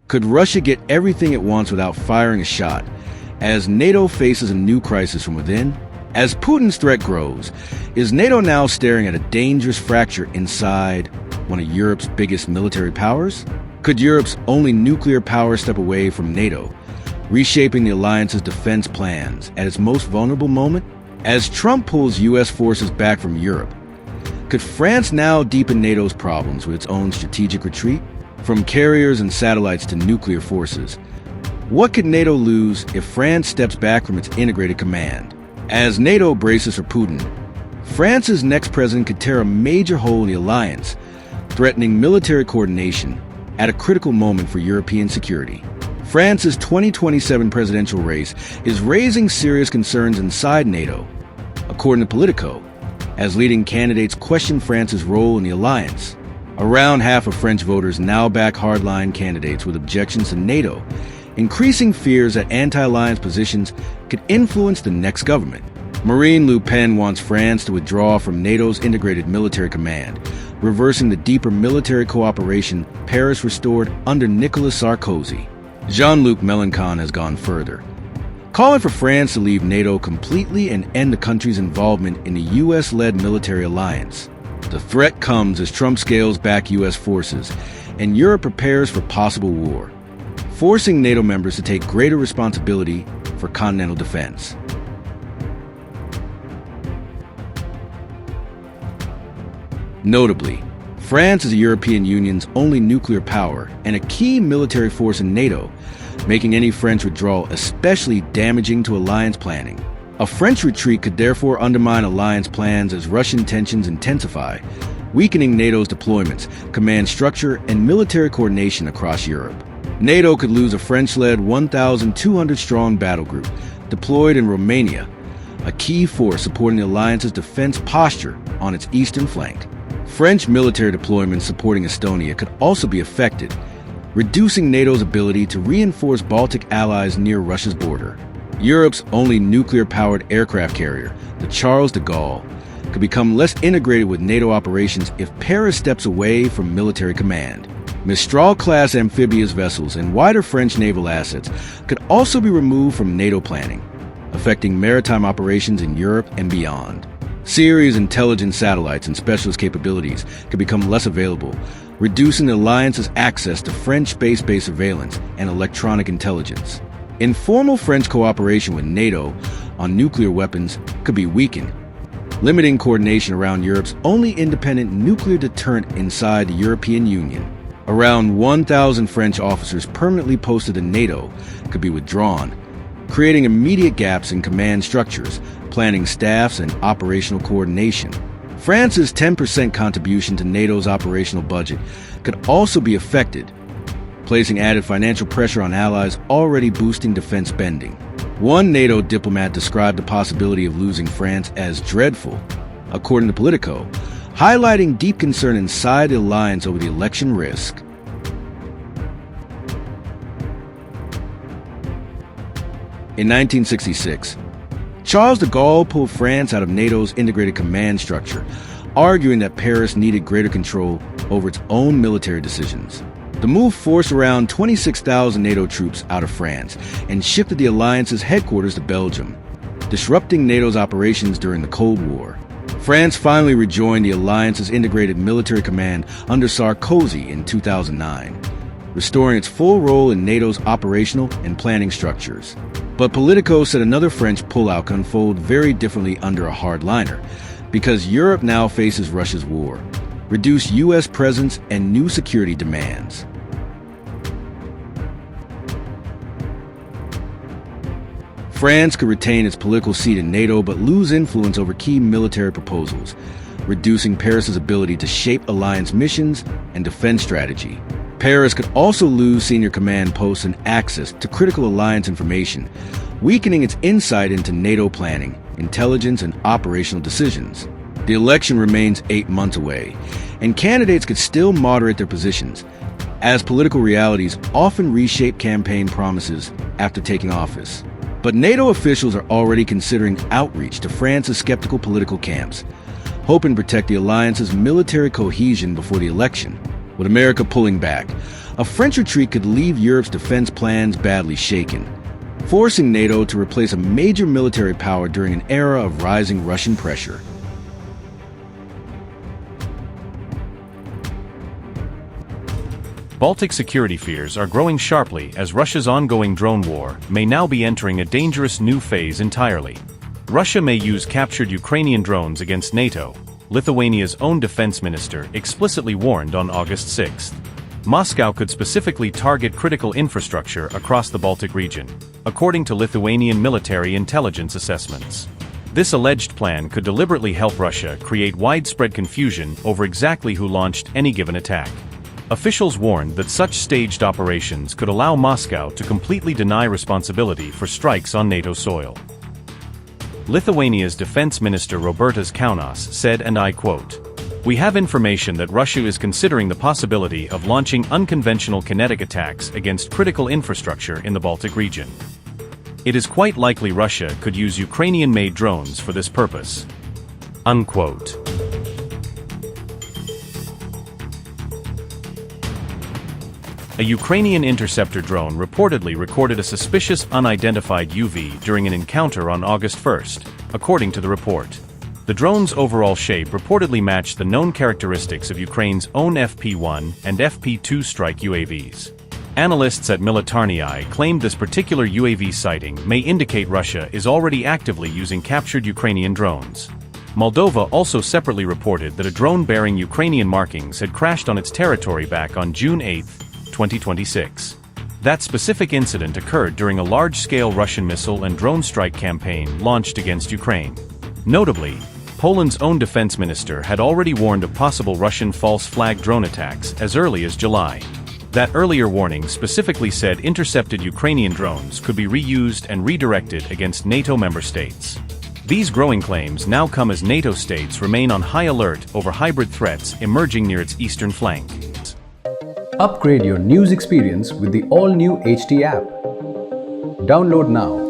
Could Russia get everything it wants without firing a shot, as NATO faces a new crisis from within? As Putin's threat grows, is NATO now staring at a dangerous fracture inside one of Europe's biggest military powers? Could Europe's only nuclear power step away from NATO, reshaping the alliance's defense plans at its most vulnerable moment? As Trump pulls U.S. forces back from Europe, could France now deepen NATO's problems with its own strategic retreat? From carriers and satellites to nuclear forces, what could NATO lose if France steps back from its integrated command? As NATO braces for Putin, France's next president could tear a major hole in the alliance, threatening military coordination at a critical moment for European security. France's 2027 presidential race is raising serious concerns inside NATO, according to Politico, as leading candidates question France's role in the alliance. Around half of French voters now back hardline candidates with objections to NATO, increasing fears that anti-alliance positions could influence the next government. Marine Le Pen wants France to withdraw from NATO's integrated military command, reversing the deeper military cooperation Paris restored under Nicolas Sarkozy. Jean-Luc Melenchon has gone further, calling for France to leave NATO completely and end the country's involvement in the U.S.-led military alliance. The threat comes as Trump scales back U.S. forces and Europe prepares for possible war, forcing NATO members to take greater responsibility for continental defense. Notably, France is the European Union's only nuclear power and a key military force in NATO, making any French withdrawal especially damaging to alliance planning. A French retreat could therefore undermine alliance plans as Russian tensions intensify, weakening NATO's deployments, command structure, and military coordination across Europe. NATO could lose a French-led 1,200-strong battle group deployed in Romania, a key force supporting the alliance's defense posture on its eastern flank. French military deployments supporting Estonia could also be affected, reducing NATO's ability to reinforce Baltic allies near Russia's border. Europe's only nuclear-powered aircraft carrier, the Charles de Gaulle, could become less integrated with NATO operations if Paris steps away from military command. Mistral-class amphibious vessels and wider French naval assets could also be removed from NATO planning, affecting maritime operations in Europe and beyond. Syria's intelligence satellites and specialist capabilities could become less available, reducing the alliance's access to French space-based surveillance and electronic intelligence. Informal French cooperation with NATO on nuclear weapons could be weakened, limiting coordination around Europe's only independent nuclear deterrent inside the European Union. Around 1,000 French officers permanently posted in NATO could be withdrawn, creating immediate gaps in command structures, planning staffs, and operational coordination. France's 10% contribution to NATO's operational budget could also be affected, placing added financial pressure on allies already boosting defense spending. One NATO diplomat described the possibility of losing France as dreadful, according to Politico, highlighting deep concern inside the alliance over the election risk. In 1966, Charles de Gaulle pulled France out of NATO's integrated command structure, arguing that Paris needed greater control over its own military decisions. The move forced around 26,000 NATO troops out of France and shifted the alliance's headquarters to Belgium, disrupting NATO's operations during the Cold War. France finally rejoined the alliance's integrated military command under Sarkozy in 2009, restoring its full role in NATO's operational and planning structures. But Politico said another French pullout could unfold very differently under a hardliner, because Europe now faces Russia's war, reduced U.S. presence, and new security demands. France could retain its political seat in NATO but lose influence over key military proposals, reducing Paris's ability to shape alliance missions and defense strategy. Paris could also lose senior command posts and access to critical alliance information, weakening its insight into NATO planning, intelligence, and operational decisions. The election remains 8 months away, and candidates could still moderate their positions, as political realities often reshape campaign promises after taking office. But NATO officials are already considering outreach to France's skeptical political camps, hoping to protect the alliance's military cohesion before the election. With America pulling back, A French retreat could leave Europe's defense plans badly shaken, forcing NATO to replace a major military power during an era of rising Russian pressure. Baltic security fears are growing sharply as Russia's ongoing drone war may now be entering a dangerous new phase entirely. Russia may use captured Ukrainian drones against NATO, Lithuania's own defense minister explicitly warned on August 6. Moscow could specifically target critical infrastructure across the Baltic region, according to Lithuanian military intelligence assessments. This alleged plan could deliberately help Russia create widespread confusion over exactly who launched any given attack. Officials warned that such staged operations could allow Moscow to completely deny responsibility for strikes on NATO soil. Lithuania's defense minister Robertas Kaunas said, and I quote, "We have information that Russia is considering the possibility of launching unconventional kinetic attacks against critical infrastructure in the Baltic region. It is quite likely Russia could use Ukrainian-made drones for this purpose." Unquote. A Ukrainian interceptor drone reportedly recorded a suspicious unidentified UV during an encounter on August 1, according to the report. The drone's overall shape reportedly matched the known characteristics of Ukraine's own FP-1 and FP-2 strike UAVs. Analysts at Militarnyi claimed this particular UAV sighting may indicate Russia is already actively using captured Ukrainian drones. Moldova also separately reported that a drone bearing Ukrainian markings had crashed on its territory back on June 8, 2026. That specific incident occurred during a large-scale Russian missile and drone strike campaign launched against Ukraine. Notably, Poland's own defense minister had already warned of possible Russian false flag drone attacks as early as July. That earlier warning specifically said intercepted Ukrainian drones could be reused and redirected against NATO member states. These growing claims now come as NATO states remain on high alert over hybrid threats emerging near its eastern flank. Upgrade your news experience with the all-new HT app. Download now.